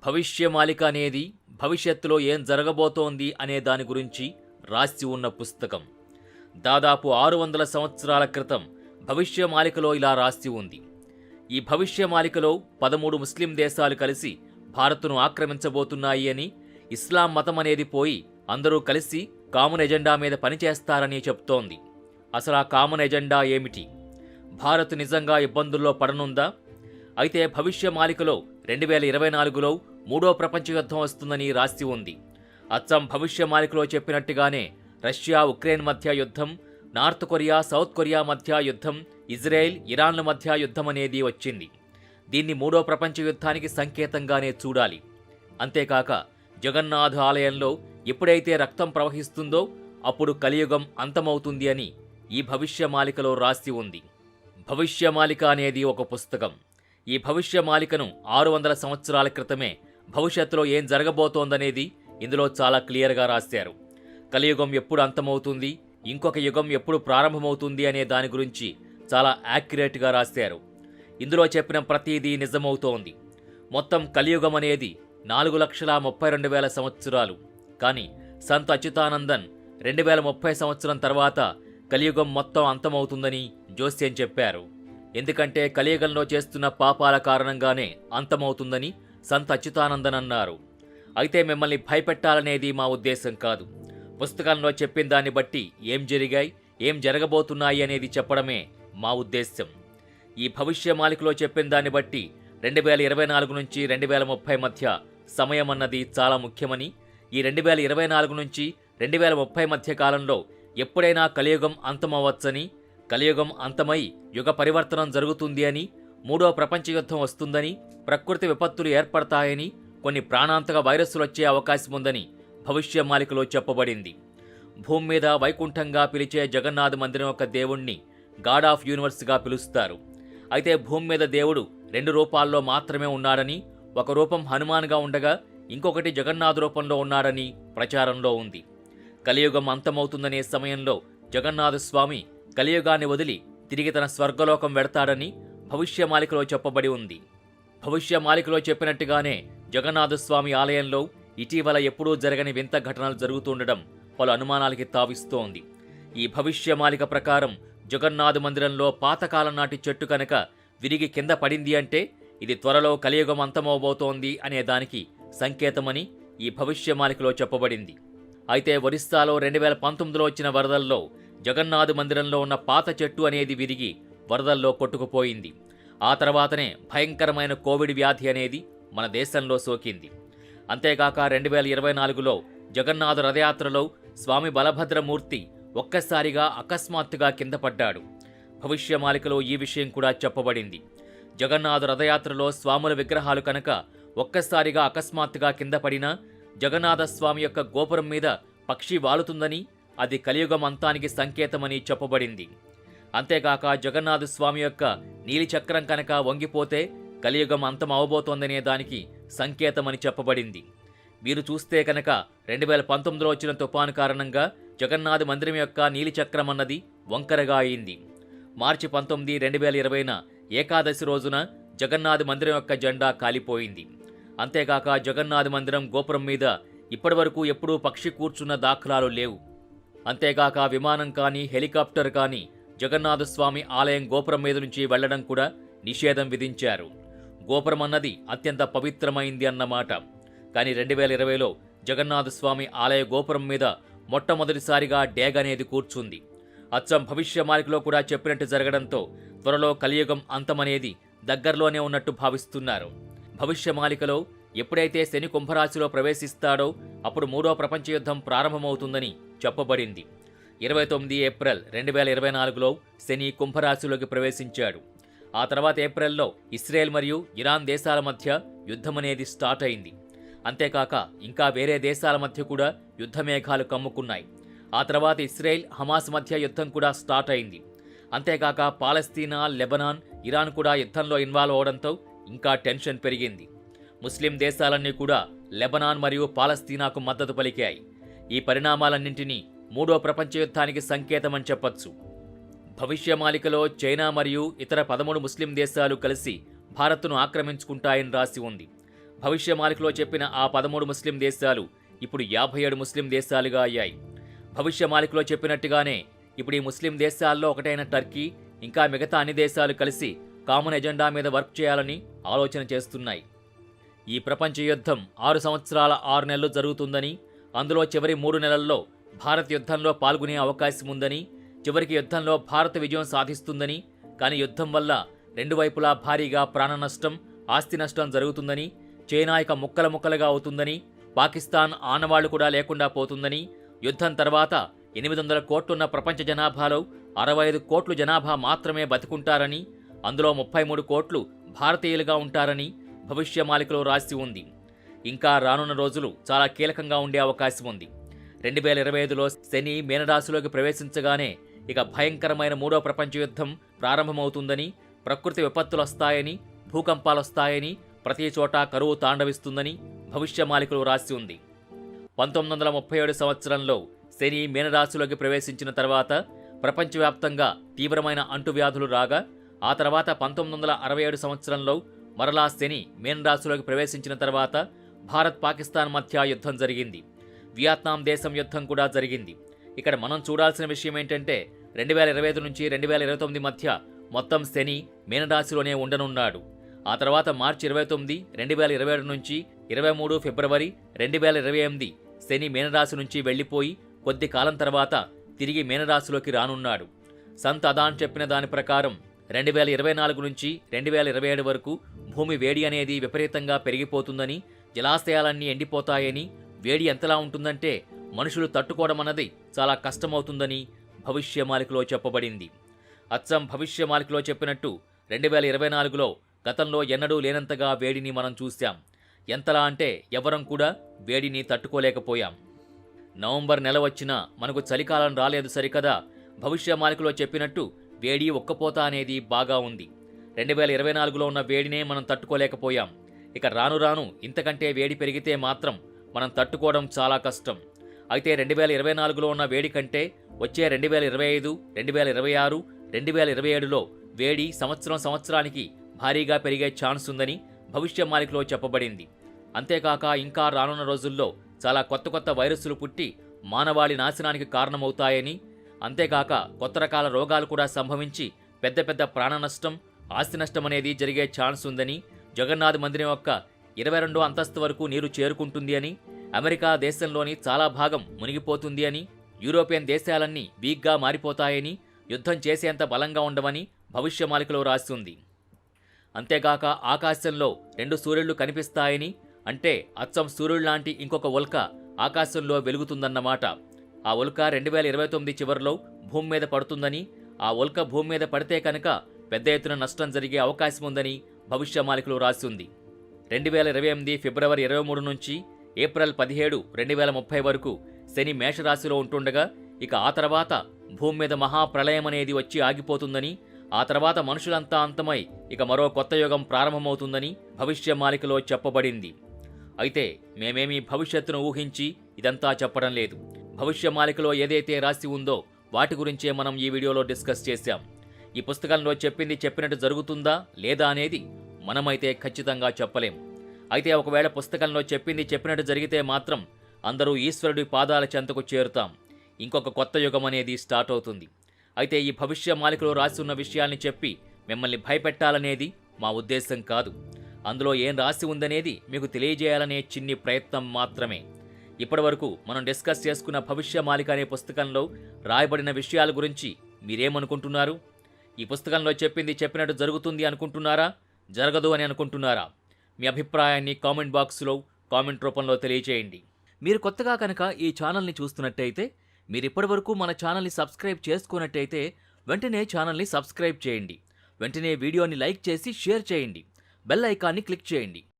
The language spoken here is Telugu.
భవిష్యమాలిక అనేది భవిష్యత్తులో ఏం జరగబోతోంది అనే దాని గురించి రాసి ఉన్న పుస్తకం. దాదాపు 600 సంవత్సరాల క్రితం భవిష్యమాలికలో ఇలా రాసి ఉంది. ఈ భవిష్యమాలికలో 13 ముస్లిం దేశాలు కలిసి భారత్ను ఆక్రమించబోతున్నాయి అని, ఇస్లాం మతం అనేది పోయి అందరూ కలిసి కామన్ ఎజెండా మీద పనిచేస్తారని చెప్తోంది. అసలు ఆ కామన్ ఎజెండా ఏమిటి? భారత్ నిజంగా ఇబ్బందుల్లో పడనుందా? అయితే భవిష్యమాలికలో 2024లో మూడో ప్రపంచ యుద్ధం వస్తుందని రాసి ఉంది. అచ్చం భవిష్యమాలికలో చెప్పినట్టుగానే రష్యా ఉక్రెయిన్ మధ్య యుద్ధం, నార్త్ కొరియా సౌత్ కొరియా మధ్య యుద్ధం, ఇజ్రాయెల్ ఇరాన్ల మధ్య యుద్ధం అనేది వచ్చింది. దీన్ని మూడో ప్రపంచ యుద్ధానికి సంకేతంగానే చూడాలి. అంతేకాక జగన్నాథ ఆలయంలో ఎప్పుడైతే రక్తం ప్రవహిస్తుందో అప్పుడు కలియుగం అంతమవుతుంది అని ఈ భవిష్యమాలికలో రాసి ఉంది. భవిష్యమాలిక అనేది ఒక పుస్తకం. ఈ భవిష్యమాలికను 600 సంవత్సరాల క్రితమే భవిష్యత్తులో ఏం జరగబోతోందనేది ఇందులో చాలా క్లియర్గా రాశారు. కలియుగం ఎప్పుడు అంతమవుతుంది, ఇంకొక యుగం ఎప్పుడు ప్రారంభమవుతుంది అనే దాని గురించి చాలా యాక్యురేట్గా రాశారు. ఇందులో చెప్పిన ప్రతిదీ నిజమవుతోంది. మొత్తం కలియుగం అనేది 4,32,000 సంవత్సరాలు. కానీ సంత్ అచ్యుతానందన్ 2030 సంవత్సరం తర్వాత కలియుగం మొత్తం అంతమవుతుందని జోస్యం చెప్పారు. ఎందుకంటే కలియుగంలో చేస్తున్న పాపాల కారణంగానే అంతమవుతుందని సంత్ అచ్యుతానందన్ అన్నారు. అయితే మిమ్మల్ని భయపెట్టాలనేది మా ఉద్దేశం కాదు. పుస్తకంలో చెప్పిన దాన్ని బట్టి ఏం జరిగాయి, ఏం జరగబోతున్నాయి అనేది చెప్పడమే మా ఉద్దేశం. ఈ భవిష్యమాలికలో చెప్పిన దాన్ని బట్టి 2024 నుంచి 2030 మధ్య సమయం అన్నది చాలా ముఖ్యమని, ఈ 2024 నుంచి 2030 మధ్య కాలంలో ఎప్పుడైనా కలియుగం అంతమవ్వచ్చని, కలియుగం అంతమై యుగ పరివర్తనం జరుగుతుంది అని, మూడో ప్రపంచ యుద్ధం వస్తుందని, ప్రకృతి విపత్తులు ఏర్పడతాయని, కొన్ని ప్రాణాంతక వైరస్సులు వచ్చే అవకాశం ఉందని భవిష్యమాలికలో చెప్పబడింది. భూమి మీద వైకుంఠంగా పిలిచే జగన్నాథ మందిరం యొక్క దేవుణ్ణి గాడ్ ఆఫ్ యూనివర్స్గా పిలుస్తారు. అయితే భూమి మీద దేవుడు 2 రూపాల్లో మాత్రమే ఉన్నాడని, ఒక రూపం హనుమాన్గా ఉండగా ఇంకొకటి జగన్నాథ రూపంలో ఉన్నాడని ప్రచారంలో ఉంది. కలియుగం అంతమవుతుందనే సమయంలో జగన్నాథ స్వామి కలియుగాన్ని వదిలి తిరిగి తన స్వర్గలోకం వెడతాడని భవిష్యమాలికలో చెప్పబడి ఉంది. భవిష్యమాలికలో చెప్పినట్టుగానే జగన్నాథస్వామి ఆలయంలో ఇటీవల ఎప్పుడూ జరగని వింత ఘటనలు జరుగుతుండడం పలు అనుమానాలకి తావిస్తోంది. ఈ భవిష్యమాలిక ప్రకారం జగన్నాథ మందిరంలో పాతకాలం నాటి చెట్టు కనుక విరిగి కింద పడింది అంటే ఇది త్వరలో కలియుగం అంతమవబోతోంది అనే దానికి సంకేతమని ఈ భవిష్యమాలికలో చెప్పబడింది. అయితే ఒరిస్సాలో 2019లో వచ్చిన వరదల్లో జగన్నాథ మందిరంలో ఉన్న పాత చెట్టు అనేది విరిగి వరదల్లో కొట్టుకుపోయింది. ఆ తర్వాతనే భయంకరమైన కోవిడ్ వ్యాధి అనేది మన దేశంలో సోకింది. అంతేకాక 2024లో జగన్నాథ రథయాత్రలో స్వామి బలభద్రమూర్తి ఒక్కసారిగా అకస్మాత్తుగా కింద పడ్డాడు. భవిష్యమాలికలో ఈ విషయం కూడా చెప్పబడింది. జగన్నాథ రథయాత్రలో స్వాముల విగ్రహాలు కనుక ఒక్కసారిగా అకస్మాత్తుగా కింద పడినా జగన్నాథ స్వామి యొక్క గోపురం మీద పక్షి వాలుతుందని, అది కలియుగం అంతానికి సంకేతమని చెప్పబడింది. అంతేకాక జగన్నాథ స్వామి యొక్క నీలి చక్రం కనుక వంగిపోతే కలియుగం అంతం అవబోతోందనే దానికి సంకేతమని చెప్పబడింది. మీరు చూస్తే కనుక 2019లో వచ్చిన తుఫాను కారణంగా జగన్నాథ మందిరం యొక్క నీలి చక్రం అన్నది వంకరగా అయింది. మార్చి 19, 2020న ఏకాదశి రోజున జగన్నాథ మందిరం యొక్క జెండా కాలిపోయింది. అంతేకాక జగన్నాథ మందిరం గోపురం మీద ఇప్పటివరకు ఎప్పుడూ పక్షి కూర్చున్న దాఖలాలు లేవు. అంతేకాక విమానం కానీ హెలికాప్టర్ కానీ జగన్నాథస్వామి ఆలయం గోపురం మీద నుంచి వెళ్లడం కూడా నిషేధం విధించారు. గోపురం అన్నది అత్యంత పవిత్రమైంది అన్నమాట. కానీ 2020లో జగన్నాథస్వామి ఆలయ గోపురం మీద మొట్టమొదటిసారిగా డేగ అనేది కూర్చుంది. అచ్చం భవిష్యమాలికలో కూడా చెప్పినట్టు జరగడంతో త్వరలో కలియుగం అంతమనేది దగ్గరలోనే ఉన్నట్టు భావిస్తున్నారు. భవిష్యమాలికలో ఎప్పుడైతే శని కుంభరాశిలో ప్రవేశిస్తాడో అప్పుడు మూడో ప్రపంచ యుద్ధం ప్రారంభమవుతుందని చెప్పబడింది. 29 ఏప్రిల్ 2024లో శని కుంభరాశిలోకి ప్రవేశించాడు. ఆ తర్వాత ఏప్రిల్లో ఇస్రాయెల్ మరియు ఇరాన్ దేశాల మధ్య యుద్ధం అనేది స్టార్ట్ అయింది. అంతేకాక ఇంకా వేరే దేశాల మధ్య కూడా యుద్ధ మేఘాలు కమ్ముకున్నాయి. ఆ తర్వాత ఇస్రాయెల్ హమాస్ మధ్య యుద్ధం కూడా స్టార్ట్ అయింది. అంతేకాక పాలస్తీనా, లెబనాన్, ఇరాన్ కూడా యుద్ధంలో ఇన్వాల్వ్ అవడంతో ఇంకా టెన్షన్ పెరిగింది. ముస్లిం దేశాలన్నీ కూడా లెబనాన్ మరియు పాలస్తీనాకు మద్దతు పలికాయి. ఈ పరిణామాలన్నింటినీ మూడో ప్రపంచ యుద్ధానికి సంకేతమని చెప్పొచ్చు. భవిష్యమాలికలో చైనా మరియు ఇతర 13 ముస్లిం దేశాలు కలిసి భారత్ను ఆక్రమించుకుంటాయని రాసి ఉంది. భవిష్యమాలికలో చెప్పిన ఆ 13 ముస్లిం దేశాలు ఇప్పుడు 57 ముస్లిం దేశాలుగా అయ్యాయి. భవిష్యమాలికలో చెప్పినట్టుగానే ఇప్పుడు ఈ ముస్లిం దేశాల్లో ఒకటైన టర్కీ ఇంకా మిగతా అన్ని దేశాలు కలిసి కామన్ ఎజెండా మీద వర్క్ చేయాలని ఆలోచన చేస్తున్నాయి. ఈ ప్రపంచ యుద్ధం 6 సంవత్సరాల 6 నెలలు జరుగుతుందని, అందులో చివరి 3 నెలల్లో భారత్ యుద్ధంలో పాల్గొనే అవకాశం ఉందని, చివరికి యుద్ధంలో భారత్ విజయం సాధిస్తుందని, కానీ యుద్ధం వల్ల రెండు వైపులా భారీగా ప్రాణ నష్టం, ఆస్తి నష్టం జరుగుతుందని, చైనా ఇక ముక్కలు ముక్కలుగా అవుతుందని, పాకిస్తాన్ ఆనవాళ్లు కూడా లేకుండా పోతుందని, యుద్ధం తర్వాత 800 కోట్లున్న ప్రపంచ జనాభాలో 65 కోట్లు జనాభా మాత్రమే బతికుంటారని, అందులో 33 కోట్లు భారతీయులుగా ఉంటారని భవిష్యమాలికలో రాసి ఉంది. ఇంకా రానున్న రోజులు చాలా కీలకంగా ఉండే అవకాశం ఉంది. 2025లో శని మీనరాశిలోకి ప్రవేశించగానే ఇక భయంకరమైన 3వ ప్రపంచ యుద్ధం ప్రారంభమవుతుందని, ప్రకృతి విపత్తులొస్తాయని, భూకంపాలొస్తాయని, ప్రతి చోట కరువు తాండవిస్తుందని భవిష్యమాలికలో రాసి ఉంది. 1937 సంవత్సరంలో శని మీనరాశిలోకి ప్రవేశించిన తర్వాత ప్రపంచవ్యాప్తంగా తీవ్రమైన అంటువ్యాధులు రాగా, ఆ తర్వాత 1967 సంవత్సరంలో మరలా శని మీనరాశిలోకి ప్రవేశించిన తర్వాత భారత్ పాకిస్తాన్ మధ్య యుద్ధం జరిగింది. వియత్నాం దేశం యుద్ధం కూడా జరిగింది. ఇక్కడ మనం చూడాల్సిన విషయం ఏంటంటే 2025 నుంచి 2029 మధ్య మొత్తం శని మీనరాశిలోనే ఉండనున్నాడు. ఆ తర్వాత మార్చి 29, 2027 నుంచి 23 ఫిబ్రవరి 2028 శని మీనరాశి నుంచి వెళ్లిపోయి కొద్ది కాలం తర్వాత తిరిగి మీనరాశిలోకి రానున్నాడు. సంత్ అదాన్ చెప్పిన దాని ప్రకారం 2024 నుంచి 2027 వరకు భూమి వేడి అనేది విపరీతంగా పెరిగిపోతుందని, జలాశయాలన్నీ ఎండిపోతాయని, వేడి ఎంతలా ఉంటుందంటే మనుషులు తట్టుకోవడం అన్నది చాలా కష్టమవుతుందని భవిష్యమాలికలో చెప్పబడింది. అచ్చం భవిష్యమాలికలో చెప్పినట్టు 2024లో గతంలో ఎన్నడూ లేనంతగా వేడిని మనం చూశాం. ఎంతలా అంటే ఎవరం కూడా వేడిని తట్టుకోలేకపోయాం. నవంబర్ నెల వచ్చినా మనకు చలికాలం రాలేదు సరికదా. భవిష్యమాలికలో చెప్పినట్టు వేడి ఒక్కపోత అనేది బాగా ఉంది. 2024లో ఉన్న వేడినే మనం తట్టుకోలేకపోయాం. ఇక రాను రాను ఇంతకంటే వేడి పెరిగితే మాత్రం మనం తట్టుకోవడం చాలా కష్టం. అయితే 2024లో ఉన్న వేడి కంటే వచ్చే 2025, 2026, 2027లో వేడి సంవత్సరానికి భారీగా పెరిగే ఛాన్స్ ఉందని భవిష్యమాలికలో చెప్పబడింది. అంతేకాక ఇంకా రానున్న రోజుల్లో చాలా కొత్త వైరస్సులు పుట్టి మానవాళి నాశనానికి కారణమవుతాయని, అంతేకాక కొత్త రకాల రోగాలు కూడా సంభవించి పెద్ద ప్రాణ నష్టం, ఆస్తి నష్టం అనేది జరిగే ఛాన్స్ ఉందని, జగన్నాథ్ మందిరం యొక్క 22వ అంతస్తు వరకు నీరు చేరుకుంటుంది అని, అమెరికా దేశంలోని చాలా భాగం మునిగిపోతుంది అని, యూరోపియన్ దేశాలన్నీ వీక్గా మారిపోతాయని, యుద్ధం చేసేంత బలంగా ఉండవని భవిష్యమాలికలో రాస్తుంది. అంతేకాక ఆకాశంలో 2 సూర్యుళ్ళు కనిపిస్తాయని, అంటే అచ్చం సూర్యుళ్లాంటి ఇంకొక ఉల్క ఆకాశంలో వెలుగుతుందన్నమాట. ఆ ఉల్క 2029 చివరిలో భూమి మీద పడుతుందని, ఆ ఉల్క భూమి మీద పడితే కనుక పెద్ద ఎత్తున నష్టం జరిగే అవకాశం ఉందని భవిష్యమాలికలో రాసింది. 2028 ఫిబ్రవరి 23 నుంచి ఏప్రిల్ 17, 2030 వరకు శని మేషరాశిలో ఉంటుండగా, ఇక ఆ తర్వాత భూమి మీద మహాప్రళయం అనేది వచ్చి ఆగిపోతుందని, ఆ తర్వాత మనుషులంతా అంతమై ఇక మరో కొత్త యుగం ప్రారంభమవుతుందని భవిష్యమాలికలో చెప్పబడింది. అయితే మేమేమీ భవిష్యత్తును ఊహించి ఇదంతా చెప్పడం లేదు. భవిష్యమాలికలో ఏదైతే రాసి ఉందో వాటి గురించే మనం ఈ వీడియోలో డిస్కస్ చేశాం. ఈ పుస్తకంలో చెప్పింది చెప్పినట్టు జరుగుతుందా లేదా అనేది మనమైతే ఖచ్చితంగా చెప్పలేం. అయితే ఒకవేళ పుస్తకంలో చెప్పింది చెప్పినట్టు జరిగితే మాత్రం అందరూ ఈశ్వరుడి పాదాల చెంతకు చేరుతాం. ఇంకొక కొత్త యుగం అనేది స్టార్ట్ అవుతుంది. అయితే ఈ భవిష్యమాలికలో రాసి ఉన్న విషయాల్ని చెప్పి మిమ్మల్ని భయపెట్టాలనేది మా ఉద్దేశం కాదు. అందులో ఏం రాసి ఉందనేది మీకు తెలియజేయాలనే చిన్ని ప్రయత్నం మాత్రమే. ఇప్పటివరకు మనం డిస్కస్ చేసుకున్న భవిష్యమాలిక అనే పుస్తకంలో రాయబడిన విషయాల గురించి మీరేమనుకుంటున్నారు? ఈ పుస్తకంలో చెప్పింది చెప్పినట్టు జరుగుతుంది అనుకుంటున్నారా, జరగదు అని అనుకుంటున్నారా? మీ అభిప్రాయాన్ని కామెంట్ బాక్స్లో కామెంట్ రూపంలో తెలియజేయండి. మీరు కొత్తగా కనుక ఈ ఛానల్ని చూస్తున్నట్టయితే, మీరు ఇప్పటివరకు మన ఛానల్ని సబ్స్క్రైబ్ చేసుకున్నట్టయితే వెంటనే ఛానల్ని సబ్స్క్రైబ్ చేయండి. వెంటనే వీడియోని లైక్ చేసి షేర్ చేయండి. బెల్ ఐకాన్ని క్లిక్ చేయండి.